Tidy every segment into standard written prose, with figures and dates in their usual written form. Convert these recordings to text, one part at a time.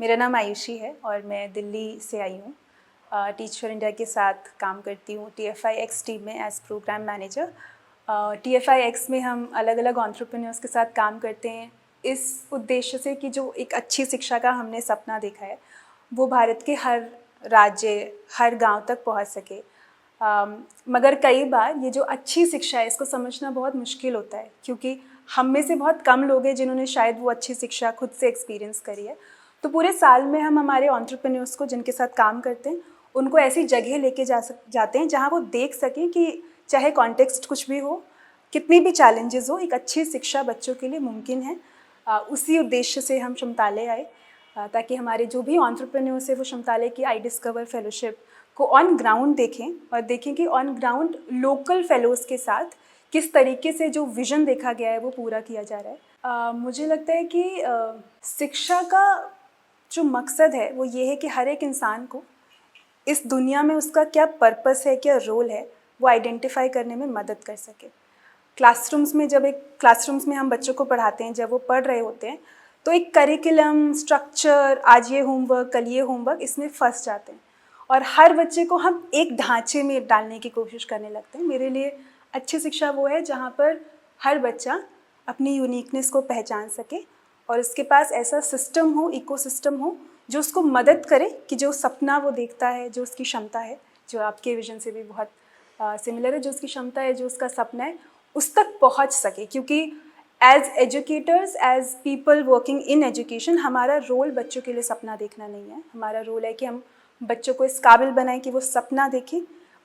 मेरा नाम आयुषी है और मैं दिल्ली से आई हूँ। टीच फॉर इंडिया के साथ काम करती हूँ TFIX टीम में एज प्रोग्राम मैनेजर। TFIX में हम अलग अलग एंटरप्रेन्योर्स के साथ काम करते हैं इस उद्देश्य से कि जो एक अच्छी शिक्षा का हमने सपना देखा है वो भारत के हर राज्य, हर गांव तक पहुंच सके। मगर कई बार ये जो अच्छी शिक्षा है इसको समझना बहुत मुश्किल होता है, क्योंकि हम में से बहुत कम लोग हैं जिन्होंने शायद वो अच्छी शिक्षा खुद से एक्सपीरियंस करी है। तो पूरे साल में हम हमारे एंटरप्रेन्योर्स को जिनके साथ काम करते हैं उनको ऐसी जगह लेके जाते हैं जहाँ वो देख सकें कि चाहे कॉन्टेक्स्ट कुछ भी हो, कितनी भी चैलेंजेस हो, एक अच्छी शिक्षा बच्चों के लिए मुमकिन है। उसी उद्देश्य से हम शमताले आए, ताकि हमारे जो भी एंटरप्रेन्योर्स है वो शमताले की आई डिस्कवर फेलोशिप को ऑन ग्राउंड देखें और देखें कि ऑन ग्राउंड लोकल फेलोज़ के साथ किस तरीके से जो विज़न देखा गया है वो पूरा किया जा रहा है। मुझे लगता है कि शिक्षा का जो मकसद है वो ये है कि हर एक इंसान को इस दुनिया में उसका क्या पर्पस है, क्या रोल है, वो आइडेंटिफाई करने में मदद कर सके। क्लासरूम्स में हम बच्चों को पढ़ाते हैं, जब वो पढ़ रहे होते हैं तो एक करिकुलम स्ट्रक्चर, आज ये होमवर्क कल ये होमवर्क, इसमें फंस जाते हैं और हर बच्चे को हम एक ढांचे में डालने की कोशिश करने लगते हैं। मेरे लिए अच्छी शिक्षा वो है जहाँ पर हर बच्चा अपनी यूनिकनेस को पहचान सके और उसके पास ऐसा सिस्टम हो, इकोसिस्टम हो जो उसको मदद करे कि जो सपना वो देखता है, जो उसकी क्षमता है, जो आपके विजन से भी बहुत सिमिलर है, जो उसकी क्षमता है, जो उसका सपना है, उस तक पहुँच सके। क्योंकि as educators, as people working in education, हमारा रोल बच्चों के लिए सपना देखना नहीं है। हमारा रोल है कि हम बच्चों को इस काबिल बनाएं कि वो सपना देखें,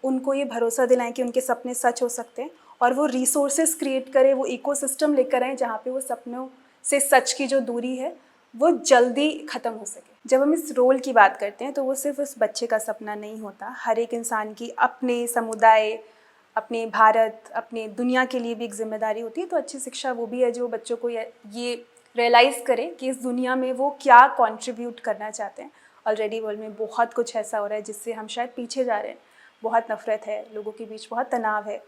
उनको ये भरोसा दिलाएं कि उनके सपने सच हो सकते हैं और वो रिसोर्सेज क्रिएट करें, वो इकोसिस्टम लेकर आएँ जहाँ पे वो सपनों से सच की जो दूरी है वो जल्दी ख़त्म हो सके। जब हम इस रोल की बात करते हैं तो वो सिर्फ उस बच्चे का सपना नहीं होता, हर एक इंसान की अपने समुदाय, अपने भारत, अपने दुनिया के लिए भी एक जिम्मेदारी होती है। तो अच्छी शिक्षा वो भी है जो बच्चों को ये रियलाइज़ करे कि इस दुनिया में वो क्या कंट्रीब्यूट करना चाहते हैं। ऑलरेडी वर्ल्ड में बहुत कुछ ऐसा हो रहा है जिससे हम शायद पीछे जा रहे हैं, बहुत नफ़रत है, लोगों के बीच बहुत तनाव है।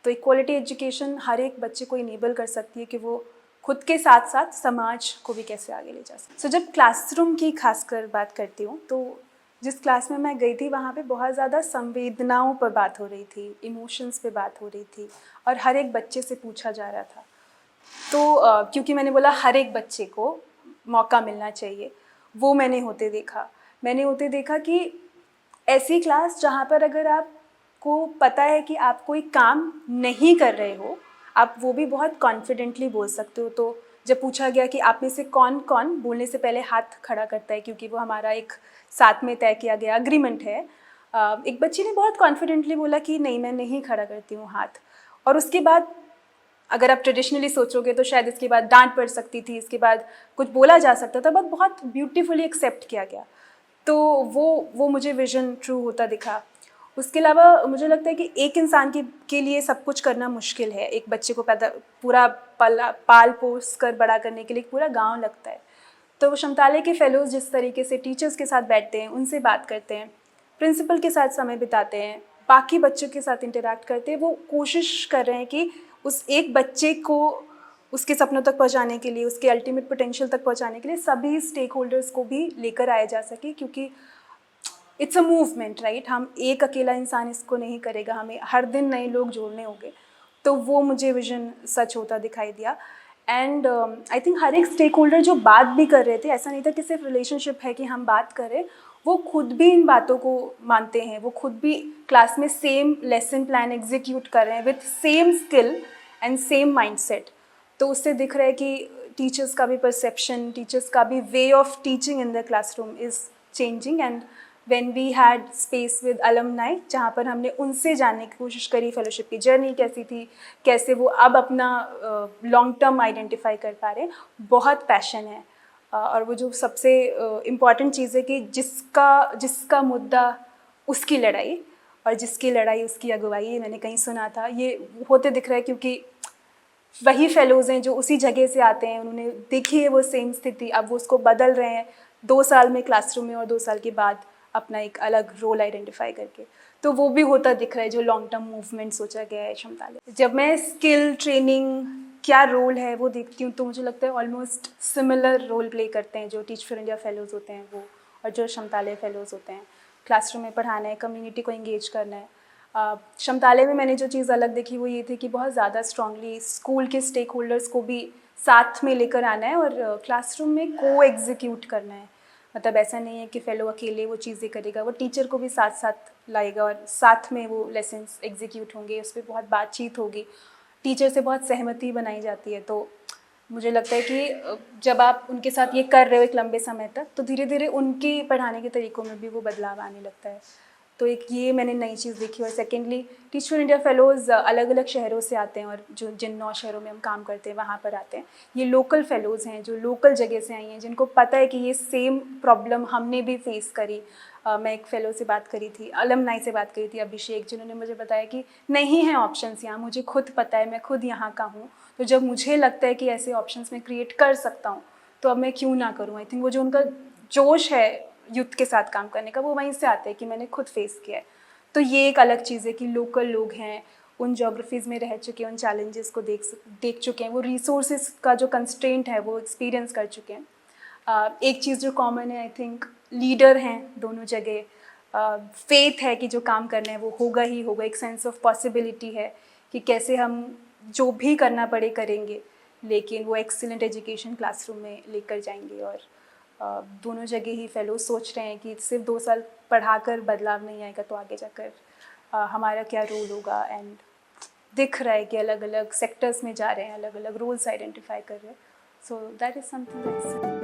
तो इक्वालिटी एजुकेशन हर एक बच्चे को इनेबल कर सकती है कि वो खुद के साथ साथ समाज को भी कैसे आगे ले जा सकते। सो जब क्लासरूम की खासकर बात करती हूँ तो जिस क्लास में मैं गई थी वहाँ पे बहुत ज़्यादा संवेदनाओं पर बात हो रही थी, इमोशंस पे बात हो रही थी और हर एक बच्चे से पूछा जा रहा था। तो क्योंकि मैंने बोला हर एक बच्चे को मौका मिलना चाहिए, वो मैंने होते देखा कि ऐसी क्लास जहाँ पर अगर आपको पता है कि आप कोई काम नहीं कर रहे हो, आप वो भी बहुत कॉन्फिडेंटली बोल सकते हो। तो जब पूछा गया कि आप में से कौन कौन बोलने से पहले हाथ खड़ा करता है, क्योंकि वो हमारा एक साथ में तय किया गया अग्रीमेंट है, एक बच्ची ने बहुत कॉन्फिडेंटली बोला कि नहीं, मैं नहीं खड़ा करती हूँ हाथ। और उसके बाद अगर आप ट्रेडिशनली सोचोगे तो शायद इसके बाद डांट पड़ सकती थी, इसके बाद कुछ बोला जा सकता था, बट बहुत ब्यूटीफुली एक्सेप्ट किया गया। तो वो मुझे विजन ट्रू होता दिखा। उसके अलावा मुझे लगता है कि एक इंसान के लिए सब कुछ करना मुश्किल है। एक बच्चे को पूरा पाल पोस कर बड़ा करने के लिए पूरा गांव लगता है। तो शमताले के फेलोज़ जिस तरीके से टीचर्स के साथ बैठते हैं, उनसे बात करते हैं, प्रिंसिपल के साथ समय बिताते हैं, बाकी बच्चों के साथ इंटरेक्ट करते हैं, वो कोशिश कर रहे हैं कि उस एक बच्चे को उसके सपनों तक पहुंचाने के लिए, उसके अल्टीमेट पोटेंशियल तक पहुंचाने के लिए सभी स्टेक होल्डर्स को भी लेकर आया जा सके। क्योंकि इट्स अ मूवमेंट, राइट? हम एक अकेला इंसान इसको नहीं करेगा, हमें हर दिन नए लोग जोड़ने होंगे। तो वो मुझे विजन सच होता दिखाई दिया। एंड आई थिंक हर एक स्टेक होल्डर जो बात भी कर रहे थे, ऐसा नहीं था कि सिर्फ रिलेशनशिप है कि हम बात करें, वो खुद भी इन बातों को मानते हैं, वो खुद भी क्लास में सेम लेसन प्लान एग्जीक्यूट कर रहे हैं with same skill and same mindset. तो उससे दिख रहा है कि टीचर्स का भी परसेप्शन, टीचर्स का भी way of teaching in the classroom is changing. And when we had space with alumni, जहाँ पर हमने उनसे जानने की कोशिश करी फेलोशिप की जर्नी कैसी थी, कैसे वो अब अपना लॉन्ग टर्म आइडेंटिफाई कर पा रहे हैं, बहुत पैशन है। और वो जो सबसे इम्पॉर्टेंट चीज़ है कि जिसका मुद्दा उसकी लड़ाई और जिसकी लड़ाई उसकी अगुवाई, ये मैंने कहीं सुना था, ये होते दिख रहा है क्योंकि वही फेलोज़ हैं जो उसी जगह से आते हैं, उन्होंने देखी है वो सेम स्थिति, अब वो उसको बदल रहे हैं 2 साल में क्लासरूम में और 2 साल के बाद अपना एक अलग रोल आइडेंटिफाई करके। तो वो भी होता दिख रहा है जो लॉन्ग टर्म मूवमेंट सोचा गया है शमताले। जब मैं स्किल ट्रेनिंग क्या रोल है वो देखती हूँ तो मुझे लगता है ऑलमोस्ट सिमिलर रोल प्ले करते हैं जो टीच फॉर इंडिया फेलोज़ होते हैं वो और जो क्षमतालय फेलोज़ होते हैं। क्लासरूम में पढ़ाना है, कम्युनिटी को एंगेज करना है। क्षमतालय में मैंने जो चीज़ अलग देखी वो ये थी कि बहुत ज़्यादा स्ट्रांगली स्कूल के स्टेक होल्डर्स को भी साथ में लेकर आना है और क्लासरूम में को एग्जीक्यूट करना है। मतलब ऐसा नहीं है कि फेलो अकेले वो चीज़ें करेगा, वो टीचर को भी साथ साथ लाएगा और साथ में वो लेसन्स एग्जीक्यूट होंगे, उस पर बहुत बातचीत होगी, टीचर से बहुत सहमति बनाई जाती है। तो मुझे लगता है कि जब आप उनके साथ ये कर रहे हो एक लंबे समय तक तो धीरे धीरे उनके पढ़ाने के तरीक़ों में भी वो बदलाव आने लगता है। तो एक ये मैंने नई चीज़ देखी। और secondly teach for India fellows अलग अलग शहरों से आते हैं और जो जिन 9 शहरों में हम काम करते हैं वहाँ पर आते हैं। ये लोकल फेलोज़ हैं जो लोकल जगह से आई हैं, जिनको पता है कि ये सेम प्रॉब्लम हमने भी फेस करी। मैं एक फ़ेलो से बात करी थी, अलमनाई से बात करी थी, अभिषेक, जिन्होंने मुझे बताया कि नहीं है ऑप्शंस यहाँ, मुझे खुद पता है, मैं खुद यहाँ का हूँ, तो जब मुझे लगता है कि ऐसे ऑप्शंस मैं क्रिएट कर सकता हूँ तो अब मैं क्यों ना करूँ। आई थिंक वो जो उनका जोश है यूथ के साथ काम करने का वो वहीं से आता है कि मैंने खुद फेस किया है। तो ये एक अलग चीज़ है कि लोकल लोग हैं, उन जोग्राफीज़ में रह चुके हैं, उन चैलेंजेस को देख चुके हैं, वो रिसोर्सेज का जो कंस्ट्रेंट है वो एक्सपीरियंस कर चुके हैं। एक चीज़ जो कॉमन है आई थिंक लीडर हैं दोनों जगह, फेथ है कि जो काम करना है वो होगा ही होगा, एक सेंस ऑफ पॉसिबिलिटी है कि कैसे हम जो भी करना पड़े करेंगे, लेकिन वो एक्सीलेंट एजुकेशन क्लासरूम में लेकर जाएंगे। और दोनों जगह ही फेलो सोच रहे हैं कि सिर्फ 2 साल पढ़ाकर बदलाव नहीं आएगा तो आगे जाकर हमारा क्या रोल होगा। एंड दिख रहा है कि अलग अलग सेक्टर्स में जा रहे हैं, अलग अलग रोल्स आइडेंटिफाई कर रहे हैं। So that is something that's